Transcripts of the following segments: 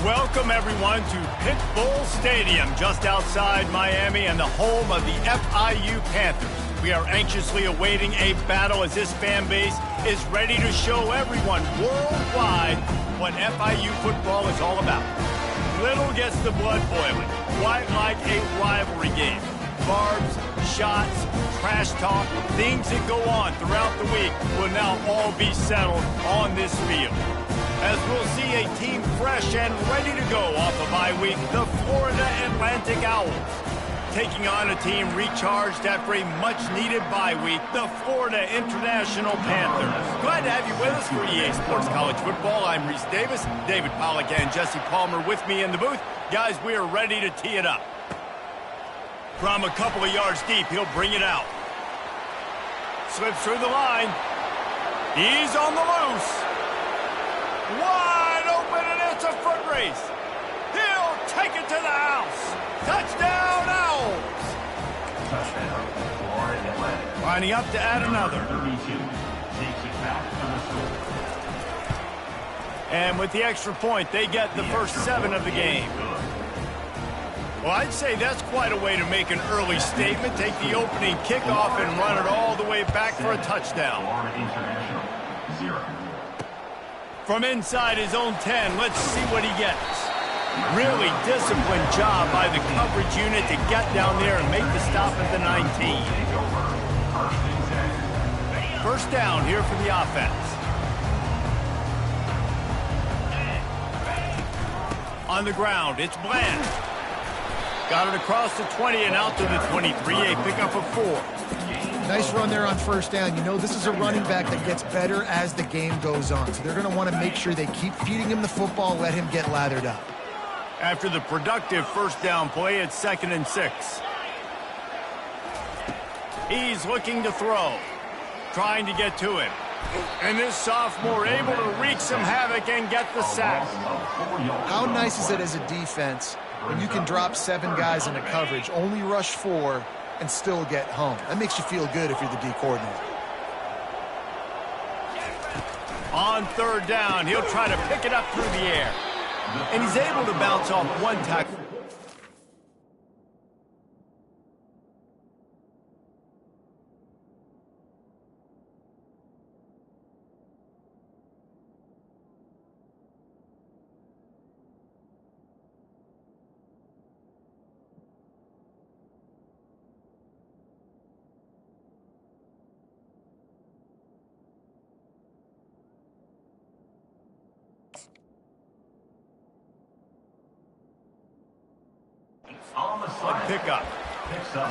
Welcome, everyone, to Pitbull Stadium, just outside Miami and the home of the FIU Panthers. We are anxiously awaiting a battle as this fan base is ready to show everyone worldwide what FIU football is all about. Little gets the blood boiling, quite like a rivalry game. Barbs, shots, trash talk, things that go on throughout the week will now all be settled on this field. As we'll see a team fresh and ready to go off a bye week, the Florida Atlantic Owls. Taking on a team recharged after a much-needed bye week, the Florida International Panthers. Glad to have you with us for EA Sports College Football. I'm Reese Davis, David Pollack and Jesse Palmer with me in the booth. Guys, we are ready to tee it up. From a couple of yards deep, he'll bring it out. Slips through the line. He's on the loose. Wide open, and it's a foot race. He'll take it to the house. Touchdown, Owls. Touchdown, Florida Atlantic. Lining up to add another. 32 takes it back for the score. And with the extra point, they get the first 7 of the game. Well, I'd say that's quite a way to make an early statement. Take the opening kickoff and run it all the way back for a touchdown. Florida International, 0. From inside his own 10, let's see what he gets. Really disciplined job by the coverage unit to get down there and make the stop at the 19. First down here for the offense. On the ground, it's Bland. Got it across the 20 and out to the 23, a pickup of 4. Nice run there on first down. You know, this is a running back that gets better as the game goes on. So they're going to want to make sure they keep feeding him the football, let him get lathered up. After the productive first down play, it's 2nd and 6. He's looking to throw. Trying to get to him. And this sophomore able to wreak some havoc and get the sack. How nice is it as a defense when you can drop 7 guys into coverage, only rush 4, and still get home? That makes you feel good if you're the D coordinator. On third down, he'll try to pick it up through the air. And he's able to bounce off one tackle. Pickup.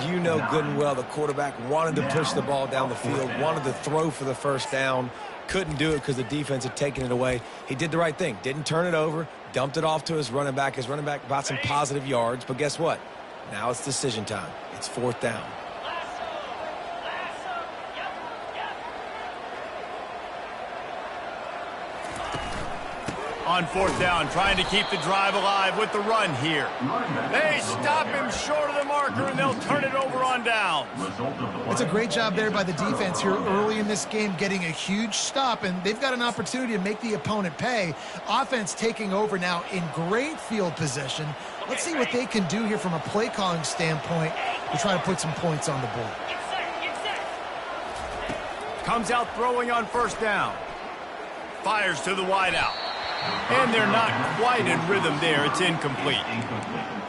You know good and well the quarterback wanted to push the ball down the field, wanted to throw for the first down, couldn't do it because the defense had taken it away. He did the right thing, didn't turn it over, dumped it off to his running back. His running back got some positive yards, but guess what? Now it's decision time. It's 4th down. On 4th down, trying to keep the drive alive with the run here. They stop him short of the marker, and they'll turn it over on downs. It's a great job there by the defense here early in this game, getting a huge stop, and they've got an opportunity to make the opponent pay. Offense taking over now in great field position. Let's see what they can do here from a play calling standpoint to try to put some points on the board. Comes out throwing on first down. Fires to the wideout. And they're not quite in rhythm there. It's incomplete.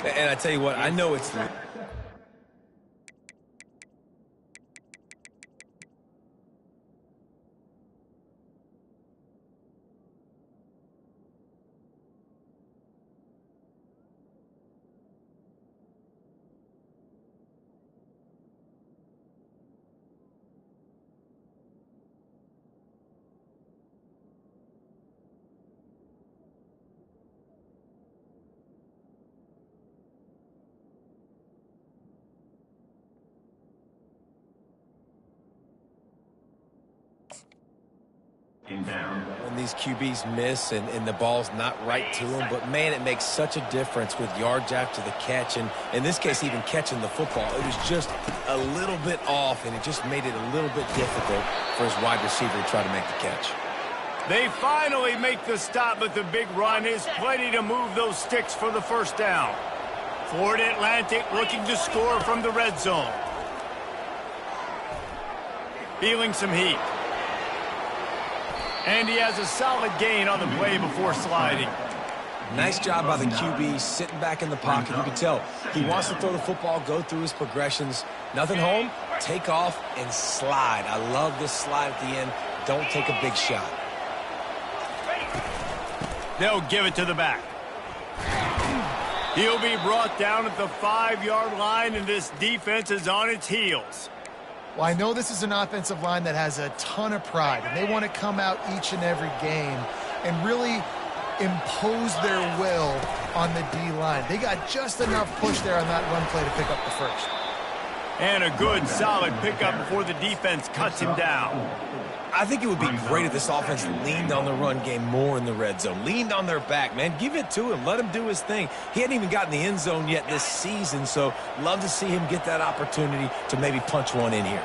And I tell you what, I know it's... When these QBs miss and the ball's not right to them, but man, it makes such a difference with yards after the catch, and in this case, even catching the football. It was just a little bit off, and it just made it a little bit difficult for his wide receiver to try to make the catch. They finally make the stop, but the big run is plenty to move those sticks for the first down. Florida Atlantic looking to score from the red zone. Feeling some heat. And he has a solid gain on the play before sliding. Nice job by the QB, sitting back in the pocket. You can tell he wants to throw the football, go through his progressions. Nothing home, take off, and slide. I love this slide at the end. Don't take a big shot. They'll give it to the back. He'll be brought down at the 5-yard line, and this defense is on its heels. Well, I know this is an offensive line that has a ton of pride, and they want to come out each and every game and really impose their will on the D-line. They got just enough push there on that run play to pick up the first. And a good, solid pickup before the defense cuts him down. I think it would be great if this offense leaned on the run game more in the red zone. Leaned on their back, man. Give it to him. Let him do his thing. He hadn't even gotten the end zone yet this season, so love to see him get that opportunity to maybe punch one in here.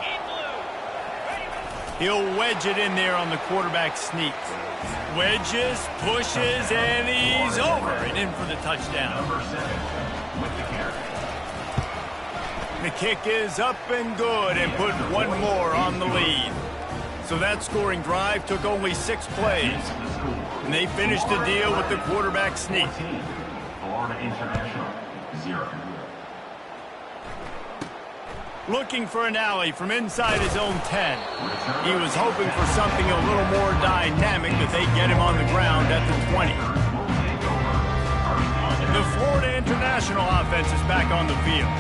He'll wedge it in there on the quarterback sneak. Wedges, pushes, and he's over and in for the touchdown. Number 7 with the carry. The kick is up and good and put one more on the lead. So that scoring drive took only 6 plays. And they finished the deal with the quarterback sneak. Florida International, 0. Looking for an alley from inside his own 10. He was hoping for something a little more dynamic, but they get him on the ground at the 20. The Florida International offense is back on the field.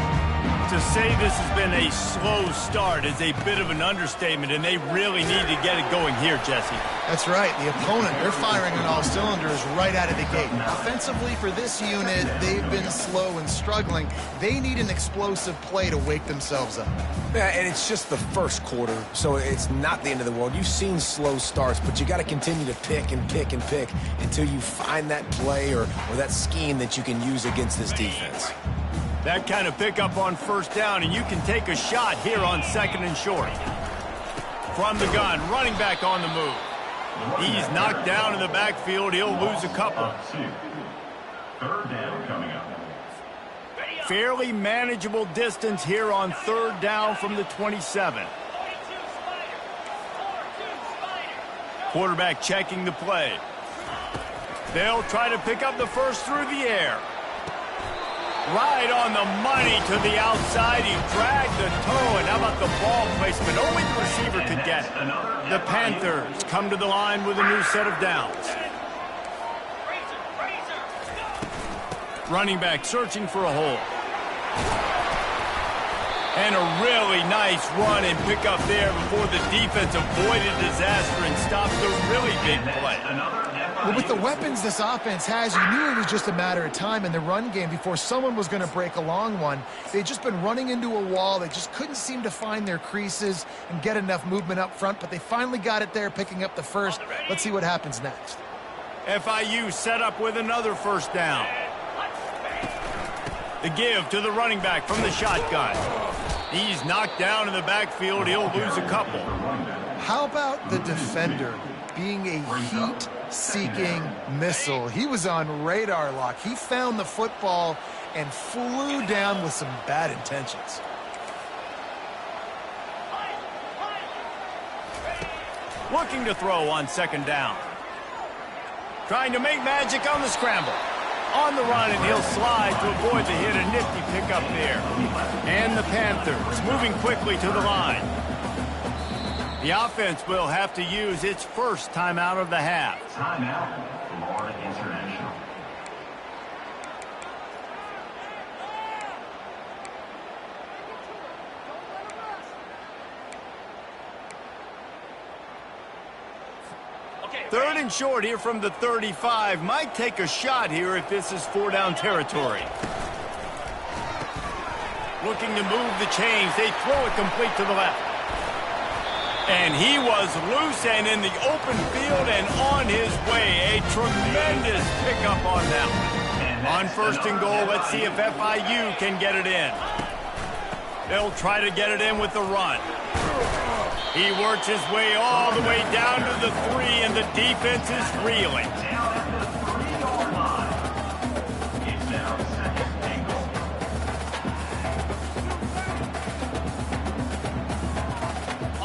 To say this has been a slow start is a bit of an understatement, and they really need to get it going here, Jesse. That's right. The opponent, they're firing on all cylinders right out of the gate. Offensively for this unit, they've been slow and struggling. They need an explosive play to wake themselves up. Yeah, and it's just the first quarter, so it's not the end of the world. You've seen slow starts, but you got to continue to pick and pick and pick until you find that play or that scheme that you can use against this defense. That kind of pickup on first down, and you can take a shot here on 2nd and short. From the gun, running back on the move. He's knocked down in the backfield. He'll lose a couple. 3rd down coming up. Fairly manageable distance here on 3rd down from the 27. Quarterback checking the play. They'll try to pick up the first through the air. Right on the money to the outside. He dragged the toe, and how about the ball placement? Only the receiver could get it. The Panthers come to the line with a new set of downs. Running back searching for a hole. And a really nice run and pick up there before the defense avoided disaster and stopped the really big play. Well, with the weapons this offense has, you knew it was just a matter of time in the run game before someone was going to break a long one. They'd just been running into a wall. They just couldn't seem to find their creases and get enough movement up front, but they finally got it there, picking up the first. Let's see what happens next. FIU set up with another first down. The give to the running back from the shotgun. He's knocked down in the backfield. He'll lose a couple. How about the defender being a heat-seeking missile? He was on radar lock. He found the football and flew down with some bad intentions. Looking to throw on 2nd down. Trying to make magic on the scramble. On the run, and he'll slide to avoid the hit. A nifty pickup there. And the Panthers moving quickly to the line. The offense will have to use its first timeout of the half. Timeout, Florida International. Third and short here from the 35. Might take a shot here if this is 4-down territory. Looking to move the chains. They throw it complete to the left. And he was loose and in the open field and on his way. A tremendous pickup on that one. On 1st and goal, let's see if FIU can get it in. They'll try to get it in with the run. He works his way all the way down to the 3, and the defense is reeling. Down at the 3-yard line. It's now 2nd and goal.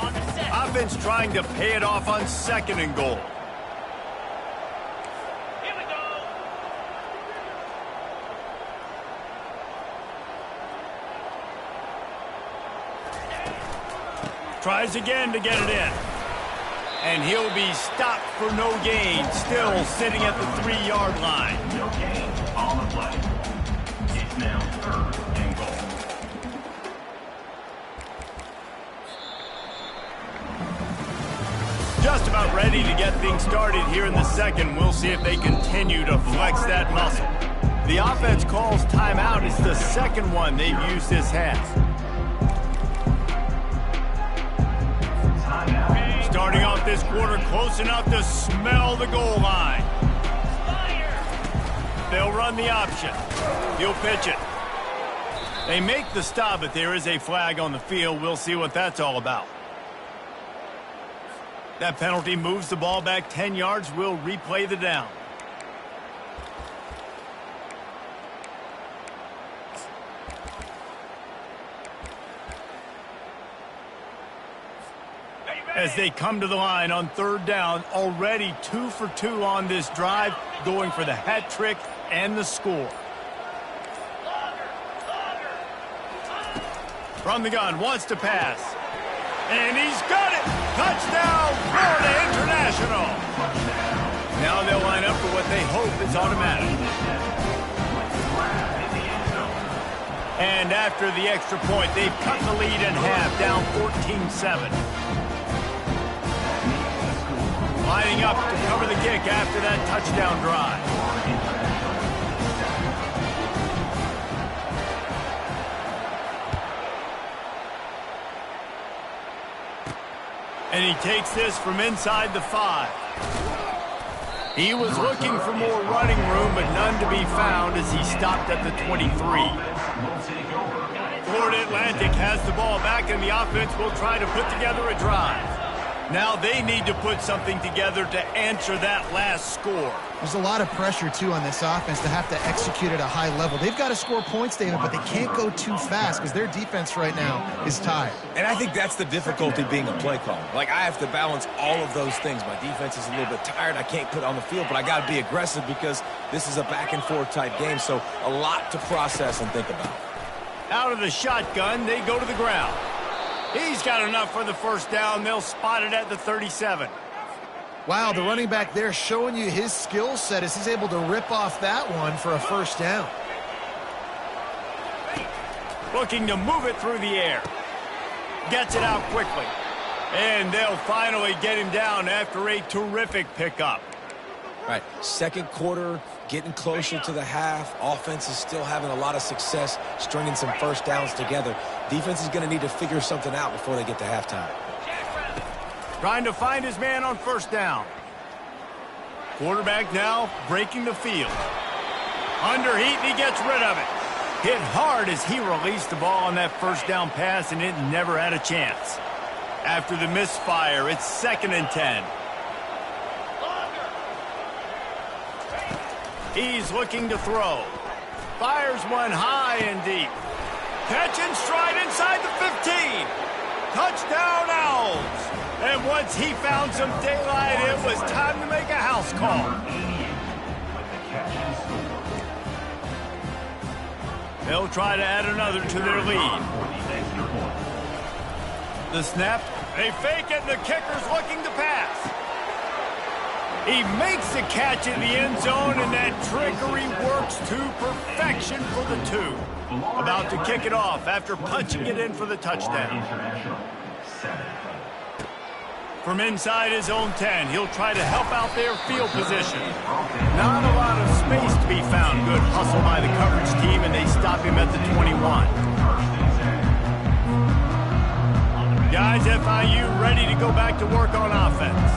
On the set. Offense trying to pay it off on 2nd and goal. Here we go. Tries again to get it in. And he'll be stopped for no gain, still sitting at the 3-yard line. No gain on the play. It's now 3rd and goal. Just about ready to get things started here in the 2nd. We'll see if they continue to flex that muscle. The offense calls timeout. It's the 2nd one they've used this half. Starting off this quarter close enough to smell the goal line. They'll run the option. He'll pitch it. They make the stop, but there is a flag on the field. We'll see what that's all about. That penalty moves the ball back 10 yards. We'll replay the down. As they come to the line on 3rd down, already 2 for 2 on this drive, going for the hat trick and the score. From the gun, wants to pass. And he's got it! Touchdown, Florida International! Now they'll line up for what they hope is automatic. And after the extra point, they've cut the lead in half, down 14-7. Lining up to cover the kick after that touchdown drive. And he takes this from inside the 5. He was looking for more running room, but none to be found as he stopped at the 23. Florida Atlantic has the ball back, and the offense will try to put together a drive. Now they need to put something together to answer that last score. There's a lot of pressure, too, on this offense to have to execute at a high level. They've got to score points, David, but they can't go too fast because their defense right now is tired. And I think that's the difficulty being a play caller. Like, I have to balance all of those things. My defense is a little bit tired. I can't put it on the field, but I got to be aggressive because this is a back-and-forth type game, so a lot to process and think about. Out of the shotgun, they go to the ground. He's got enough for the 1st down. They'll spot it at the 37. Wow, the running back there showing you his skill set as he's able to rip off that one for a 1st down. Looking to move it through the air. Gets it out quickly. And they'll finally get him down after a terrific pickup. Right, 2nd quarter, getting closer to the half. Offense is still having a lot of success stringing some 1st downs together. Defense is going to need to figure something out before they get to halftime. Trying to find his man on 1st down. Quarterback now breaking the field. Under heat, and he gets rid of it. Hit hard as he released the ball on that 1st down pass, and it never had a chance. After the misfire, it's 2nd and 10. He's looking to throw. Fires one high and deep. Catch and stride inside the 15. Touchdown Owls. And once he found some daylight, it was time to make a house call. They'll try to add another to their lead. The snap. They fake it, and the kicker's looking to pass. He makes the catch in the end zone, and that trickery works to perfection for the 2. About to kick it off after punching it in for the touchdown. From inside his own 10, he'll try to help out their field position. Not a lot of space to be found. Good hustle by the coverage team, and they stop him at the 21. Guys, FIU ready to go back to work on offense.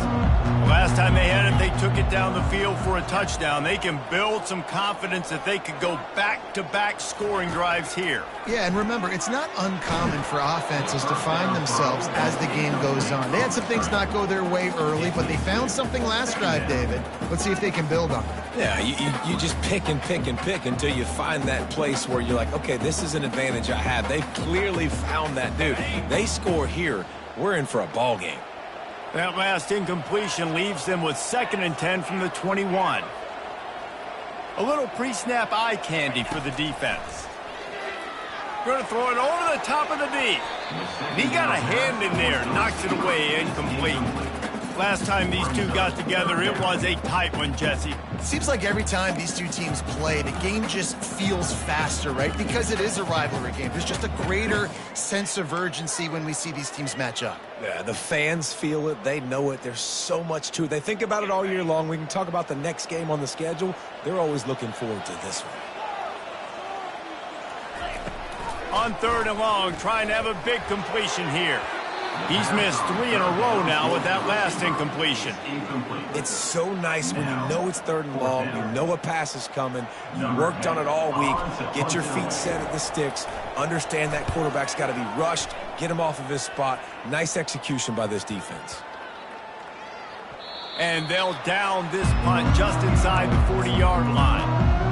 Last time they had it, they took it down the field for a touchdown. They can build some confidence that they could go back-to-back scoring drives here. Yeah, and remember, it's not uncommon for offenses to find themselves as the game goes on. They had some things not go their way early, but they found something last drive, David. Let's see if they can build on it. Yeah, you just pick and pick and pick until you find that place where you're like, okay, this is an advantage I have. They've clearly found that dude. They score here, we're in for a ball game. That last incompletion leaves them with 2nd and 10 from the 21. A little pre-snap eye candy for the defense. Going to throw it over the top of the D. And he got a hand in there, knocks it away, incomplete. Last time these two got together, it was a tight one, Jesse. Seems like every time these two teams play, the game just feels faster, right? Because it is a rivalry game. There's just a greater sense of urgency when we see these teams match up. Yeah, the fans feel it. They know it. There's so much to it. They think about it all year long. We can talk about the next game on the schedule. They're always looking forward to this one. On 3rd and long, trying to have a big completion here. He's missed 3 in a row now with that last incompletion. It's so nice when you know it's 3rd and long, you know a pass is coming, you worked on it all week, get your feet set at the sticks, understand that quarterback's got to be rushed, get him off of his spot. Nice execution by this defense. And they'll down this punt just inside the 40-yard line.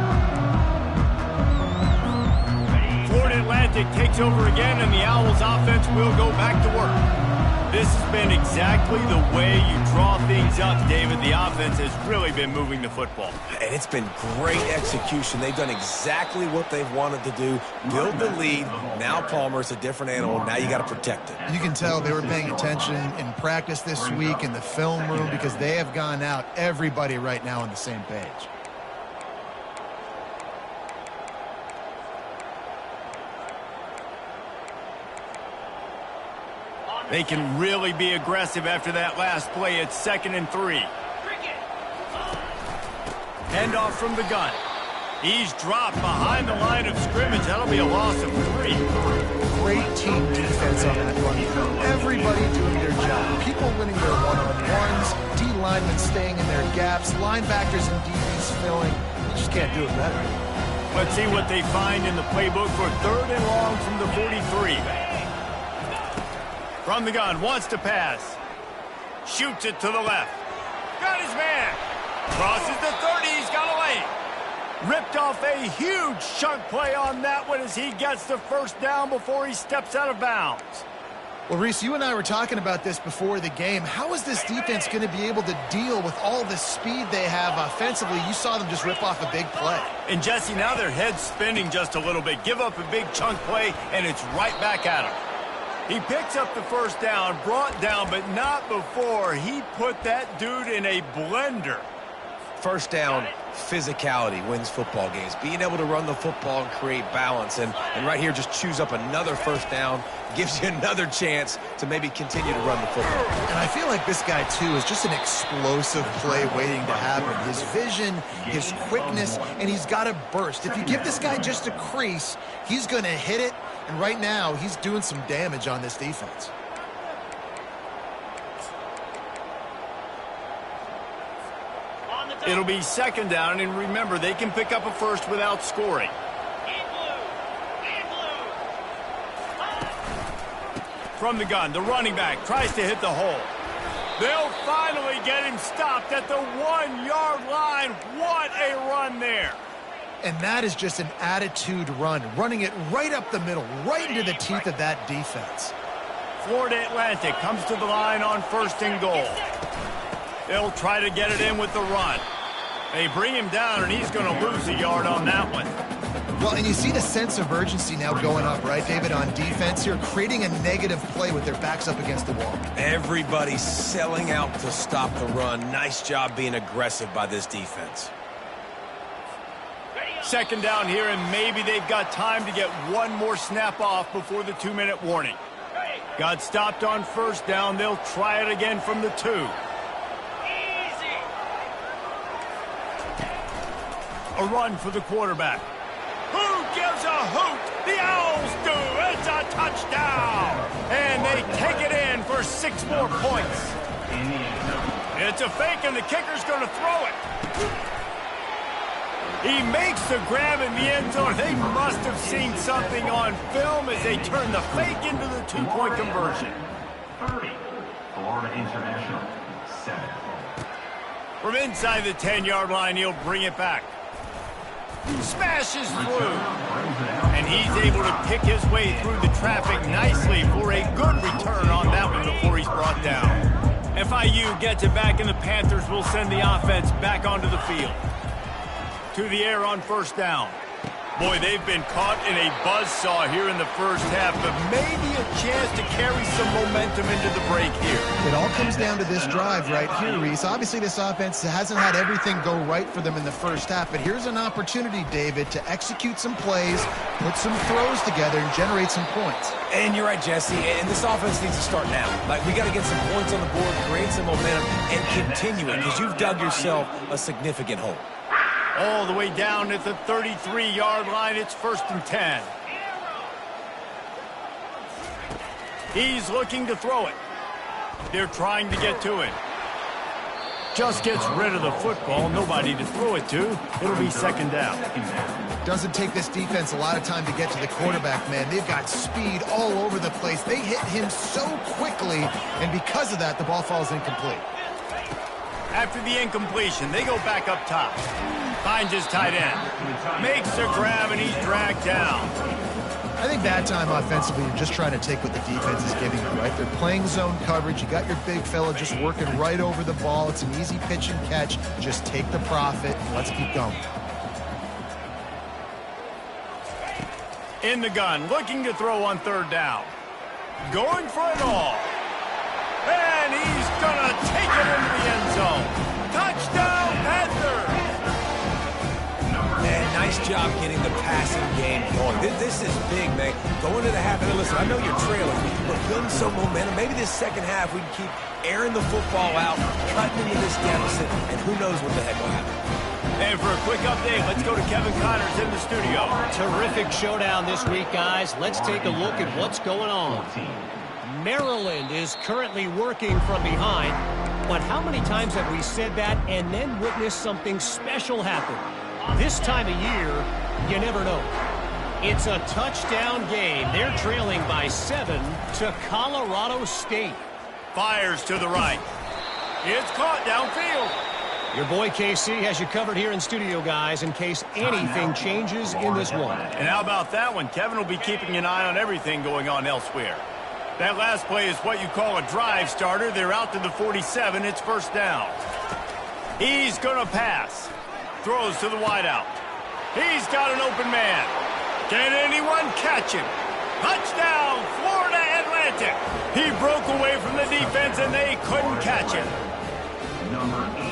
Florida Atlantic takes over again, and the Owls offense will go back to work. This has been exactly the way you draw things up, David. The offense has really been moving the football. And it's been great execution. They've done exactly what they've wanted to do. Build the lead. Now Palmer's a different animal. Now you got to protect it. You can tell they were paying attention in practice this week in the film room because they have gone out, everybody right now on the same page. They can really be aggressive after that last play. It's 2nd and 3. Handoff from the gun. He's dropped behind the line of scrimmage. That'll be a loss of 3. Great team defense on that run. Everybody doing their job. People winning their one-on-ones, D linemen staying in their gaps, linebackers and DBs filling. You just can't do it better. Let's see what they find in the playbook for 3rd and long from the 43. From the gun, wants to pass. Shoots it to the left. Got his man. Crosses the 30, he's got a lane. Ripped off a huge chunk play on that one as he gets the 1st down before he steps out of bounds. Well, Reese, you and I were talking about this before the game. How is this defense going to be able to deal with all the speed they have offensively? You saw them just rip off a big play. And, Jesse, now their head's spinning just a little bit. Give up a big chunk play, and it's right back at him. He picks up the 1st down, brought down, but not before he put that dude in a blender. 1st down, physicality wins football games. Being able to run the football and create balance. And right here, just choose up another 1st down, gives you another chance to maybe continue to run the football. And I feel like this guy, too, is just an explosive play waiting to happen. His vision, his quickness, and he's got a burst. If you give this guy just a crease, he's going to hit it. And right now, he's doing some damage on this defense. It'll be 2nd down, and remember, they can pick up a 1st without scoring. From the gun, the running back tries to hit the hole. They'll finally get him stopped at the 1-yard line. What a run there. And that is just an attitude run, running it right up the middle, right into the teeth of that defense. Florida Atlantic comes to the line on 1st and goal. They'll try to get it in with the run. They bring him down, and he's going to lose a yard on that one. Well, and you see the sense of urgency now going up, right, David, on defense here, creating a negative play with their backs up against the wall. Everybody's selling out to stop the run. Nice job being aggressive by this defense. 2nd down here, and maybe they've got time to get one more snap off before the 2-minute warning. Got stopped on 1st down. They'll try it again from the 2. A run for the quarterback. Who gives a hoot? The Owls do. It's a touchdown. And they take it in for 6 more points. in the end zone. It's a fake, and the kicker's going to throw it. He makes the grab in the end zone. They must have seen something on film as they turn the fake into the two-point conversion. 30. Florida International, 7. From inside the 10-yard line, he'll bring it back. Smashes through. And he's able to pick his way through the traffic nicely for a good return on that one before he's brought down. FIU gets it back, and the Panthers will send the offense back onto the field. To the air on first down. Boy, they've been caught in a buzzsaw here in the first half, but maybe a chance to carry some momentum into the break here. It all comes down to this drive right here, Reese. Obviously, this offense hasn't had everything go right for them in the first half, but here's an opportunity, David, to execute some plays, put some throws together, and generate some points. And you're right, Jesse, and this offense needs to start now. Like, we got to get some points on the board, create some momentum, and continue it, because you've dug yourself a significant hole. All the way down at the 33-yard line, it's 1st and 10. He's looking to throw it. They're trying to get to it. Just gets rid of the football, nobody to throw it to. It'll be 2nd down. Doesn't take this defense a lot of time to get to the quarterback, man. They've got speed all over the place. They hit him so quickly, and because of that, the ball falls incomplete. After the incompletion, they go back up top. Finds his tight end. Makes a grab, and he's dragged down. I think that time offensively, you're just trying to take what the defense is giving you, right? They're playing zone coverage. You got your big fella just working right over the ball. It's an easy pitch and catch. Just take the profit. Let's keep going. In the gun, looking to throw on 3rd down. Going for it all. And he's going to take it into the end zone. Touchdown, Panthers! Man, nice job getting the passing game going. This is big, man. Going to the half, and listen, I know you're trailing, but building some momentum. Maybe this second half we can keep airing the football out, cutting into this deficit, and who knows what the heck will happen. And for a quick update, let's go to Kevin Connors in the studio. Terrific showdown this week, guys. Let's take a look at what's going on. Maryland is currently working from behind, but how many times have we said that and then witnessed something special happen? This time of year, you never know. It's a touchdown game. They're trailing by 7 to Colorado State. Fires to the right. It's caught downfield. Your boy KC has you covered here in studio, guys, in case anything changes in this one. And how about that one? Kevin will be keeping an eye on everything going on elsewhere. That last play is what you call a drive starter. They're out to the 47. It's 1st down. He's going to pass. Throws to the wideout. He's got an open man. Can anyone catch him? Touchdown, Florida Atlantic. He broke away from the defense, and they couldn't catch him.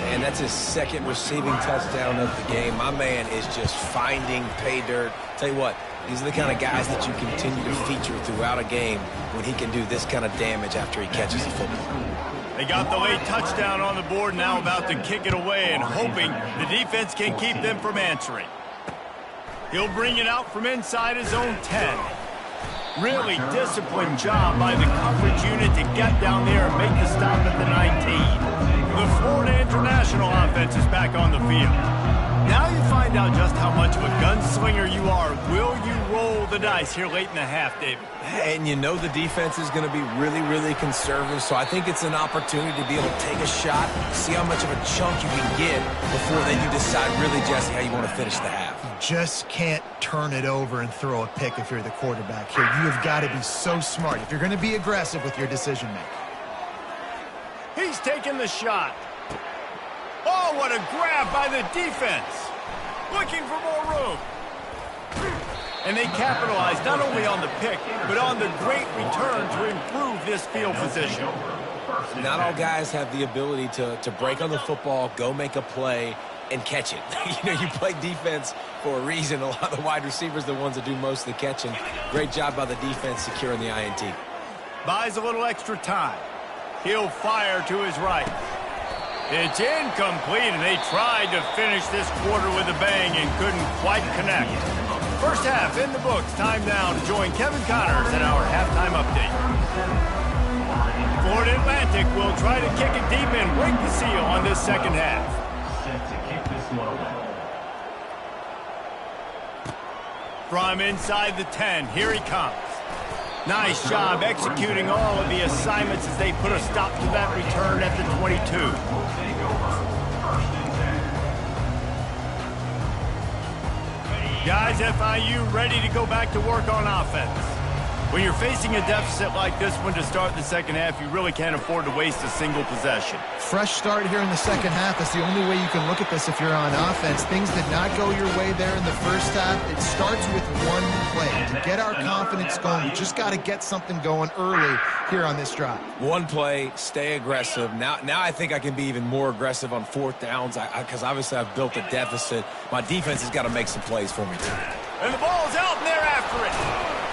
And that's his 2nd receiving touchdown of the game. My man is just finding pay dirt. Tell you what, these are the kind of guys that you continue to feature throughout a game when he can do this kind of damage after he catches the football. They got the late touchdown on the board, now about to kick it away and hoping the defense can keep them from answering. He'll bring it out from inside his own 10. Really disciplined job by the coverage unit to get down there and make the stop at the 19. The Florida International offense is back on the field. Now you find out just how much of a gunslinger you are. Will you roll the dice here late in the half, David? And you know the defense is going to be really, really conservative, so I think it's an opportunity to be able to take a shot, see how much of a chunk you can get before then you decide really, Jesse, how you want to finish the half. Just can't turn it over and throw a pick if you're the quarterback here. You have got to be so smart if you're going to be aggressive with your decision-making. He's taking the shot. Oh, what a grab by the defense. Looking for more room. And they capitalized not only on the pick, but on the great return to improve this field position. Not all guys have the ability to break on the football, go make a play, and catch it. You know, you play defense for a reason. A lot of the wide receivers are the ones that do most of the catching. Great job by the defense securing the INT. Buys a little extra time. He'll fire to his right. It's incomplete, and they tried to finish this quarter with a bang and couldn't quite connect. First half in the books. Time now to join Kevin Connors in our halftime update. Florida Atlantic will try to kick it deep and break the seal on this second half. Set to kick this one away. From inside the 10, here he comes. Nice job executing all of the assignments as they put a stop to that return at the 22. Guys, FIU ready to go back to work on offense. When you're facing a deficit like this one to start the second half, you really can't afford to waste a single possession. Fresh start here in the second half. That's the only way you can look at this if you're on offense. Things did not go your way there in the first half. It starts with one play. To get our confidence going, we just got to get something going early here on this drive. One play, stay aggressive. Now I think I can be even more aggressive on fourth downs because obviously I've built a deficit. My defense has got to make some plays for me too. And the ball's out, and they're after it.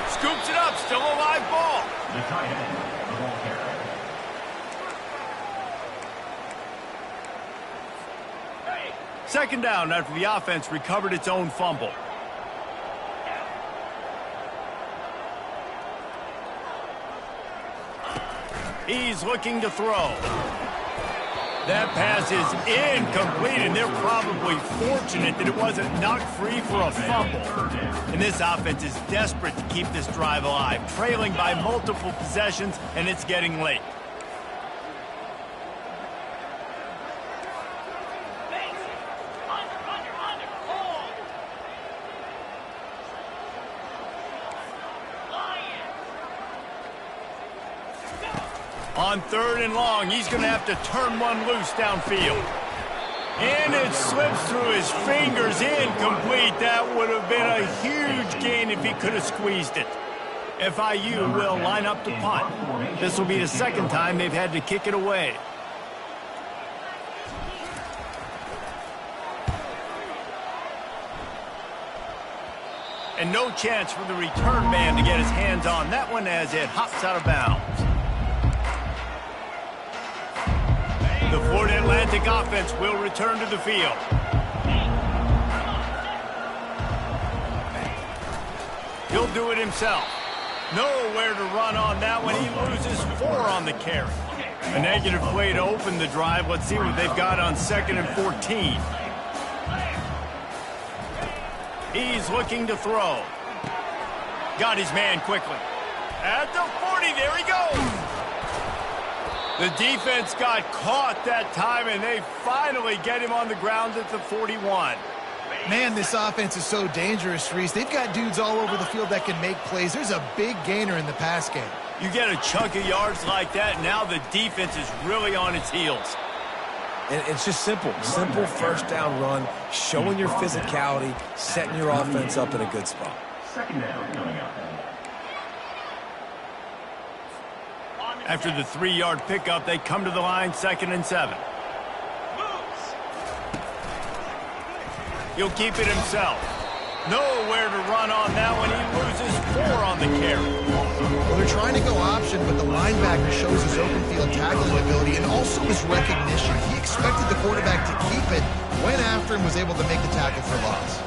Scoops it up, still a live ball. The tight end, the ball carrier. Second down after the offense recovered its own fumble. He's looking to throw. That pass is incomplete, and they're probably fortunate that it wasn't knocked free for a fumble. And this offense is desperate to keep this drive alive, trailing by multiple possessions, and it's getting late. On third and long, he's going to have to turn one loose downfield. And it slips through his fingers, incomplete. That would have been a huge gain if he could have squeezed it. FIU will line up to punt. This will be the second time they've had to kick it away. And no chance for the return man to get his hands on that one as it hops out of bounds. The Florida Atlantic offense will return to the field. He'll do it himself. Nowhere to run on that one. He loses 4 on the carry. A negative play to open the drive. Let's see what they've got on 2nd and 14. He's looking to throw. Got his man quickly. At the 40, there he goes. The defense got caught that time, and they finally get him on the ground at the 41. Man, this offense is so dangerous, Reese. They've got dudes all over the field that can make plays. There's a big gainer in the pass game. You get a chunk of yards like that, now the defense is really on its heels. And it's just simple first down run, showing your physicality, setting your offense up in a good spot. Second down coming up. After the 3-yard pickup, they come to the line 2nd and 7. He'll keep it himself. Nowhere to run on that one. He loses 4 on the carry. Well, they're trying to go option, but the linebacker shows his open field tackling ability and also his recognition. He expected the quarterback to keep it, went after him, was able to make the tackle for loss.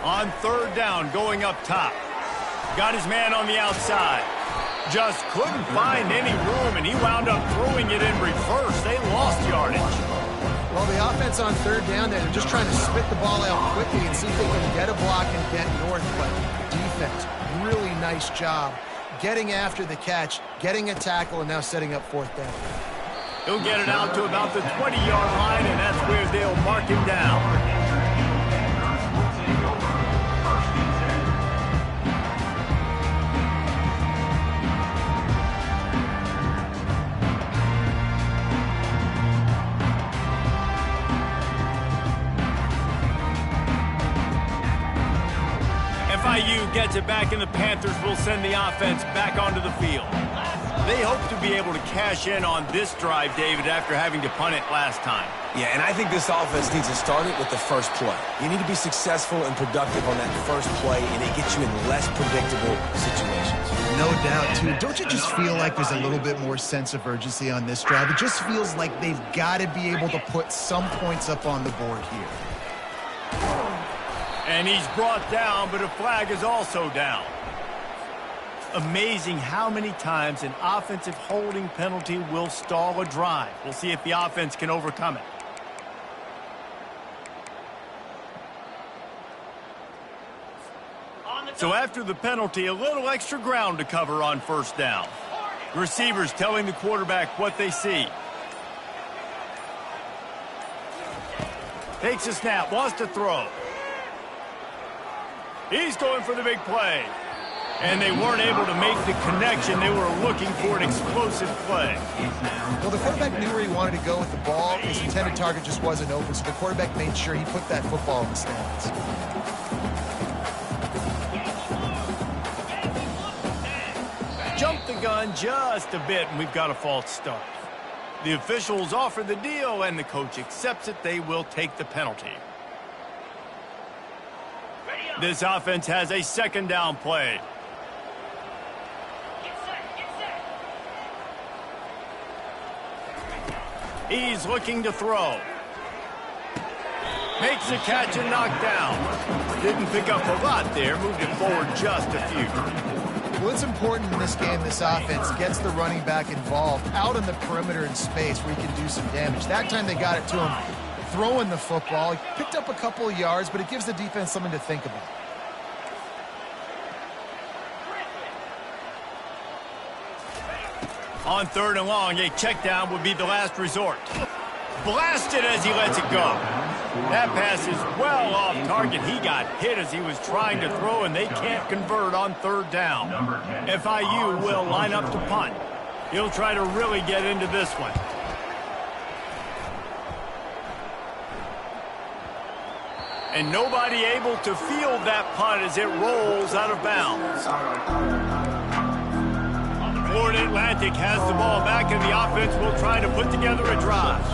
On 3rd down, going up top. Got his man on the outside. Just couldn't find any room, and he wound up throwing it in reverse. They lost yardage. Well, the offense on 3rd down, they're just trying to spit the ball out quickly and see if they can get a block and get north. But defense, really nice job getting after the catch, getting a tackle, and now setting up 4th down. He'll get it out to about the 20-yard line, and that's where they'll mark him down. FIU gets it back, and the Panthers will send the offense back onto the field. They hope to be able to cash in on this drive, David, after having to punt it last time. Yeah, and I think this offense needs to start it with the first play. You need to be successful and productive on that first play, and it gets you in less predictable situations. No doubt, too. Don't you just feel like there's a little bit more sense of urgency on this drive? It just feels like they've got to be able to put some points up on the board here. And he's brought down, but a flag is also down. Amazing how many times an offensive holding penalty will stall a drive. We'll see if the offense can overcome it. So after the penalty, a little extra ground to cover on first down. Receivers telling the quarterback what they see. Takes a snap, wants to throw. He's going for the big play. And they weren't able to make the connection. They were looking for an explosive play. Well, the quarterback knew where he wanted to go with the ball. His intended target just wasn't open, so the quarterback made sure he put that football in the stands. Jumped the gun just a bit, and we've got a false start. The officials offer the deal, and the coach accepts it. They will take the penalty. This offense has a second down play. He's looking to throw. Makes a catch and knocked down. Didn't pick up a lot there, moved it forward just a few. Well, it's important in this game, this offense gets the running back involved out on the perimeter in space where he can do some damage. That time they got it to him throwing the football. He picked up a couple of yards, but it gives the defense something to think about. On third and long, a check down would be the last resort. Blasted as he lets it go. That pass is well off target. He got hit as he was trying to throw, and they can't convert on third down. FIU will line up to punt. He'll try to really get into this one. And nobody able to field that punt as it rolls out of bounds. Florida Atlantic has the ball back, and the offense will try to put together a drive.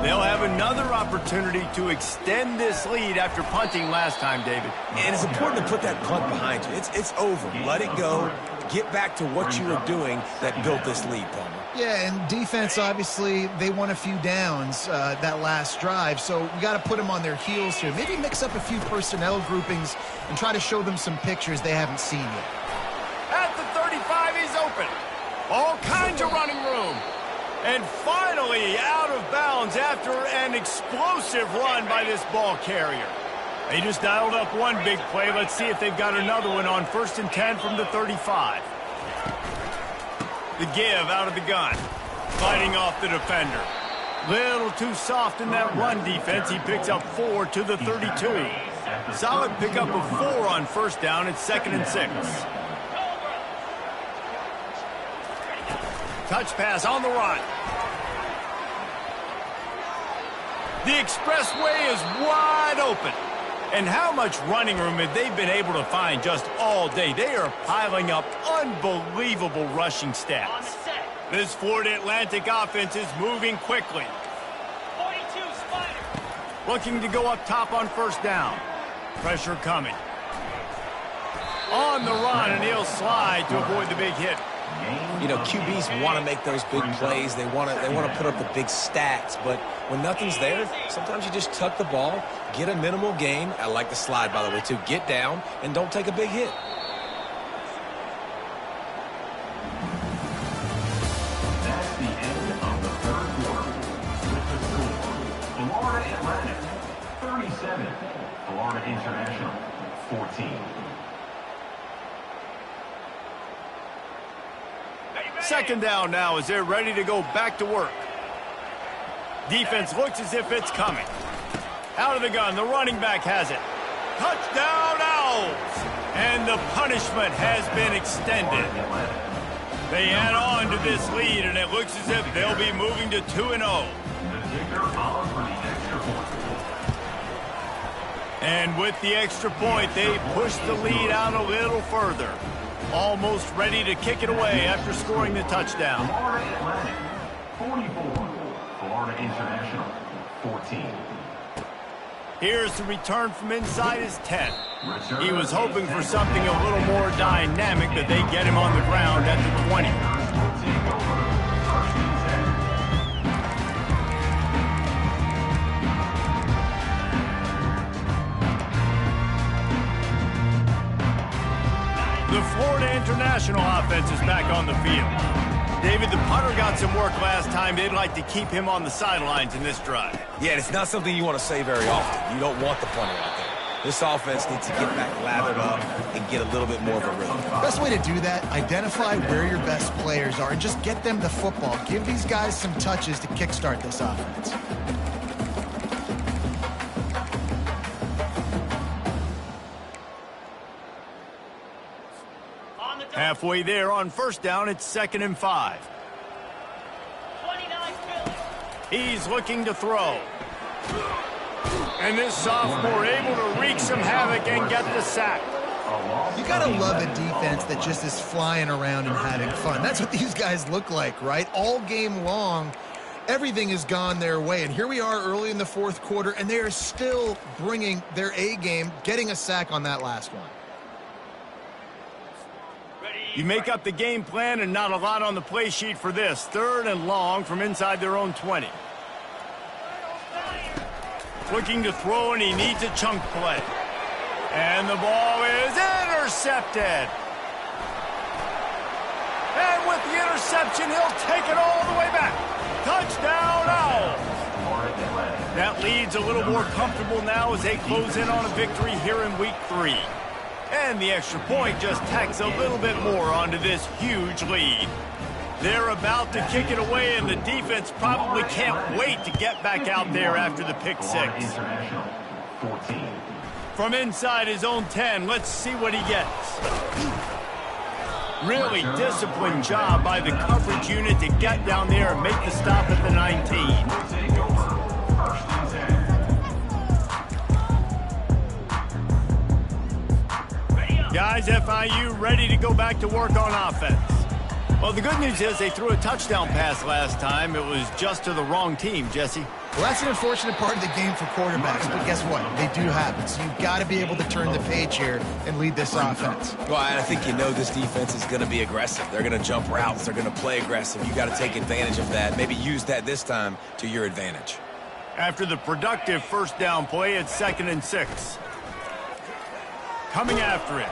They'll have another opportunity to extend this lead after punting last time, David. And it's important to put that punt behind you. It's over. Let it go. Get back to what you were doing that built this lead, Palmer. Yeah, and defense, obviously, they won a few downs that last drive, so we got to put them on their heels here. Maybe mix up a few personnel groupings and try to show them some pictures they haven't seen yet. At the 35, he's open. All kinds of running room. And finally out of bounds after an explosive run by this ball carrier. They just dialed up one big play. Let's see if they've got another one on 1st and 10 from the 35. The give out of the gun. Fighting off the defender. Little too soft in that run defense. He picks up 4 to the 32. Solid pickup of 4 on first down. It's 2nd and 6. Touch pass on the run. The expressway is wide open. And how much running room have they been able to find just all day? They are piling up unbelievable rushing stats. This Florida Atlantic offense is moving quickly. 42 Spider. Looking to go up top on first down. Pressure coming. On the run, and he'll slide to avoid the big hit. You know, QBs want to make those big plays. They want to put up the big stats. But when nothing's there, sometimes you just tuck the ball, get a minimal gain. I like the slide, by the way, too. Get down and don't take a big hit. That's the end of the third quarter. With the score, Florida Atlantic 37, Florida International 14. Second down now as they're ready to go back to work. Defense looks as if it's coming. Out of the gun, the running back has it. Touchdown, Owls! And the punishment has been extended. They add on to this lead, and it looks as if they'll be moving to 2-0. And with the extra point, they push the lead out a little further. Almost ready to kick it away after scoring the touchdown. Florida Atlantic 44, Florida International 14. Here's the return from inside his 10. He was hoping for something a little more dynamic, but they get him on the ground at the 20. The Florida International offense is back on the field. David, the punter got some work last time. They'd like to keep him on the sidelines in this drive. Yeah, it's not something you want to say very often. You don't want the punter out there. This offense needs to get back lathered up and get a little bit more of a rhythm. Best way to do that, identify where your best players are and just get them the football. Give these guys some touches to kickstart this offense. Halfway there on first down, it's 2nd and 5. He's looking to throw. And this sophomore able to wreak some havoc and get the sack. You gotta love a defense that just is flying around and having fun. That's what these guys look like, right? All game long, everything has gone their way. And here we are early in the 4th quarter, and they are still bringing their A game, getting a sack on that last one. You make up the game plan and not a lot on the play sheet for this. 3rd and long from inside their own 20. Looking to throw, and he needs a chunk play. And the ball is intercepted. And with the interception, he'll take it all the way back. Touchdown, Owls. That lead's a little more comfortable now as they close in on a victory here in Week 3. And the extra point just tacks a little bit more onto this huge lead. They're about to kick it away, and the defense probably can't wait to get back out there after the pick 6. From inside his own 10, let's see what he gets. Really disciplined job by the coverage unit to get down there and make the stop at the 19. Guys, FIU ready to go back to work on offense. Well, the good news is they threw a touchdown pass last time. It was just to the wrong team, Jesse. Well, that's an unfortunate part of the game for quarterbacks, but guess what? They do happen. So you've got to be able to turn the page here and lead this offense. Well, I think you know this defense is going to be aggressive. They're going to jump routes. They're going to play aggressive. You got to take advantage of that. Maybe use that this time to your advantage. After the productive first down play, it's 2nd and 6. Coming after it.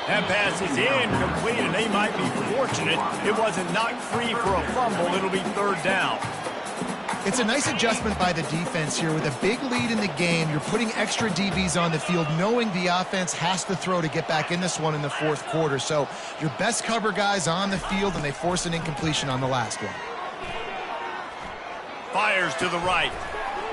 That pass is incomplete, and they might be fortunate it wasn't knocked free for a fumble. It'll be 3rd down. It's a nice adjustment by the defense here. With a big lead in the game, you're putting extra DBs on the field, knowing the offense has to throw to get back in this one in the 4th quarter. So your best cover guys on the field, and they force an incompletion on the last one. Fires to the right.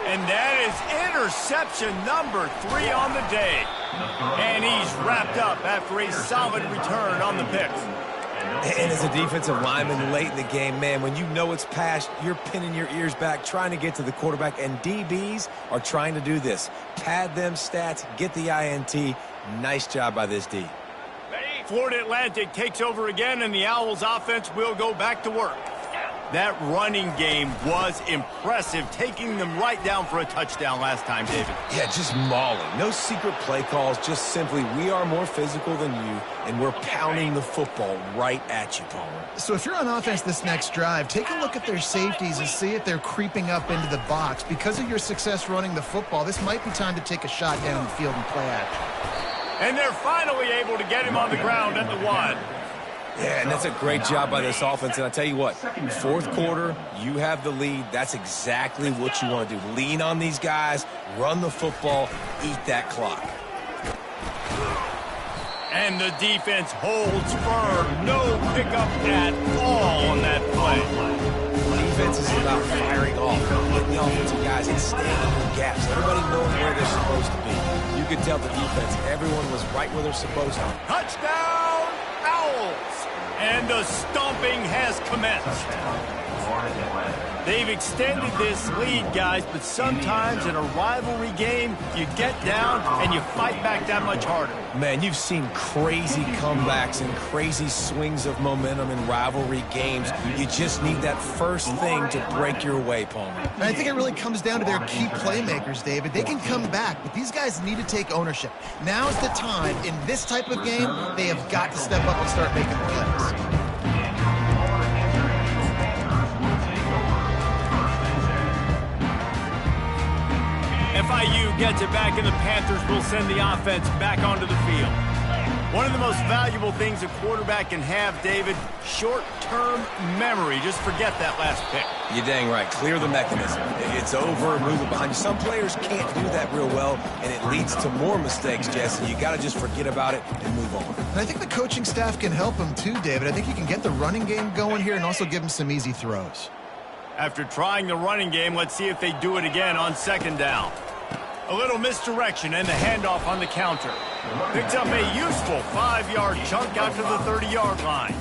And that is interception number 3 on the day. And he's wrapped up after a solid return on the pick. And as a defensive lineman late in the game, man, when you know it's past, you're pinning your ears back, trying to get to the quarterback, and DBs are trying to do this. Pad them stats, get the INT. Nice job by this D. Florida Atlantic takes over again, and the Owls offense will go back to work. That running game was impressive, taking them right down for a touchdown last time, David. Yeah, just mauling. No secret play calls, just simply we are more physical than you, and we're pounding the football right at you, Palmer. So if you're on offense this next drive, take a look at their safeties and see if they're creeping up into the box. Because of your success running the football, this might be time to take a shot down the field and play action. And they're finally able to get him on the ground at the 1. Yeah, and that's a great job by this offense. And I tell you what, 4th quarter, you have the lead. That's exactly what you want to do. Lean on these guys, run the football, eat that clock. And the defense holds firm. No pickup at all on that play. Defense is about firing off, getting the offensive guys and staying in gaps. Everybody knows where they're supposed to be. You could tell the defense, everyone was right where they're supposed to. Touchdown, Owls! And the stomping has commenced. They've extended this lead, guys, but sometimes in a rivalry game, you get down and you fight back that much harder. Man, you've seen crazy comebacks and crazy swings of momentum in rivalry games. You just need that first thing to break your way, Palmer. And I think it really comes down to their key playmakers, David. They can come back, but these guys need to take ownership. Now's the time. In this type of game, they have got to step up and start making plays. FIU gets it back, and the Panthers will send the offense back onto the field. One of the most valuable things a quarterback can have, David, short-term memory. Just forget that last pick. You're dang right. Clear the mechanism. It's over, move it behind you. Some players can't do that real well, and it leads to more mistakes, Jesse. You got to just forget about it and move on. And I think the coaching staff can help him too, David. I think he can get the running game going here and also give him some easy throws. After trying the running game, let's see if they do it again on second down. A little misdirection and the handoff on the counter. Picks up a useful 5-yard chunk out to the 30-yard line.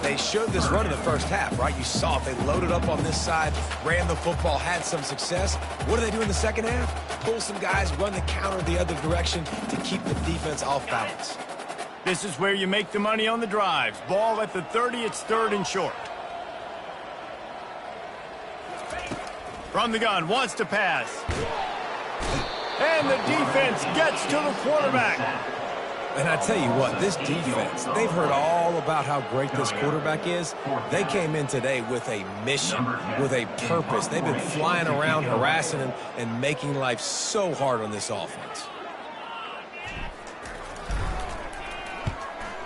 They showed this run in the first half, right? You saw it. They loaded up on this side, ran the football, had some success. What do they do in the second half? Pull some guys, run the counter the other direction to keep the defense off balance. This is where you make the money on the drives. Ball at the 30, it's 3rd and short. From the gun, wants to pass. And the defense gets to the quarterback. And I tell you what, this defense, they've heard all about how great this quarterback is. They came in today with a mission, with a purpose. They've been flying around, harassing him, and making life so hard on this offense.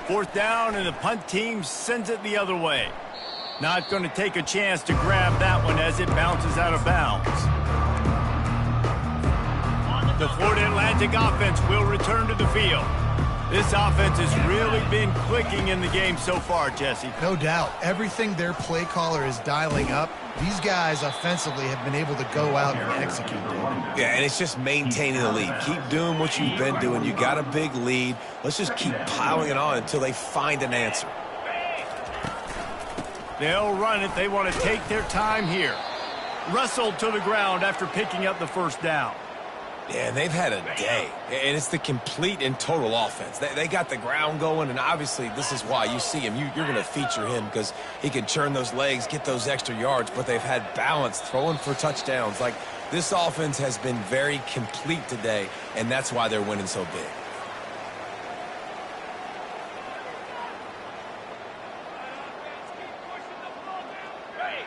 4th down, and the punt team sends it the other way. Not going to take a chance to grab that one as it bounces out of bounds. The Florida Atlantic offense will return to the field. This offense has really been clicking in the game so far, Jesse. No doubt. Everything their play caller is dialing up, these guys offensively have been able to go out and execute. Yeah, and it's just maintaining the lead. Keep doing what you've been doing. You got a big lead. Let's just keep piling it on until they find an answer. They'll run it. They want to take their time here. Wrestled to the ground after picking up the 1st down. Yeah, and they've had a day, and it's the complete and total offense. They got the ground going, and obviously this is why you see him. You're going to feature him because he can churn those legs, get those extra yards, but they've had balance, throwing for touchdowns. Like, this offense has been very complete today, and that's why they're winning so big.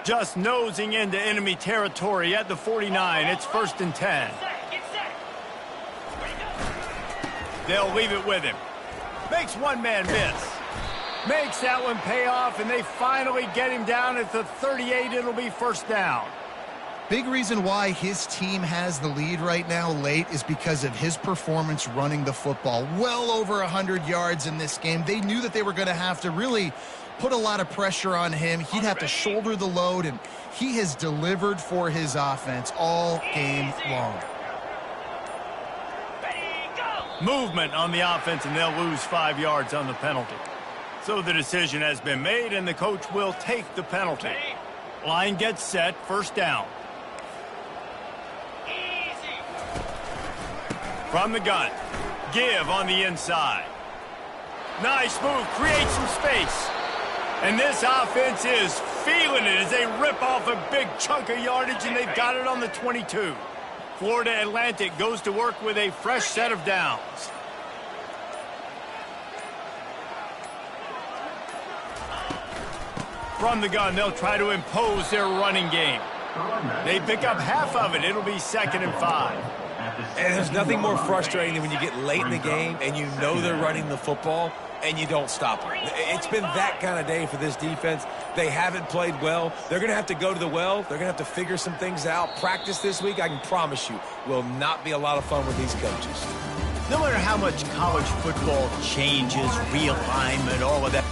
Just nosing into enemy territory at the 49. It's 1st and 10. They'll leave it with him. Makes one man miss. Makes that one pay off, and they finally get him down at the 38. It'll be 1st down. Big reason why his team has the lead right now late is because of his performance running the football. Well over 100 yards in this game. They knew that they were going to have to really put a lot of pressure on him. He'd have to shoulder the load, and he has delivered for his offense all game long. Movement on the offense, and they'll lose 5 yards on the penalty. So the decision has been made, and the coach will take the penalty. Line gets set, 1st down. From the gun, give on the inside. Nice move, create some space. And this offense is feeling it as they rip off a big chunk of yardage, and they've got it on the 22. Florida Atlantic goes to work with a fresh set of downs. From the gun, they'll try to impose their running game. They pick up half of it. It'll be 2nd and 5. And there's nothing more frustrating than when you get late in the game and you know they're running the football and you don't stop them. It's been that kind of day for this defense. They haven't played well. They're going to have to go to the well. They're going to have to figure some things out. Practice this week, I can promise you, will not be a lot of fun with these coaches. No matter how much college football changes, realignment, all of that,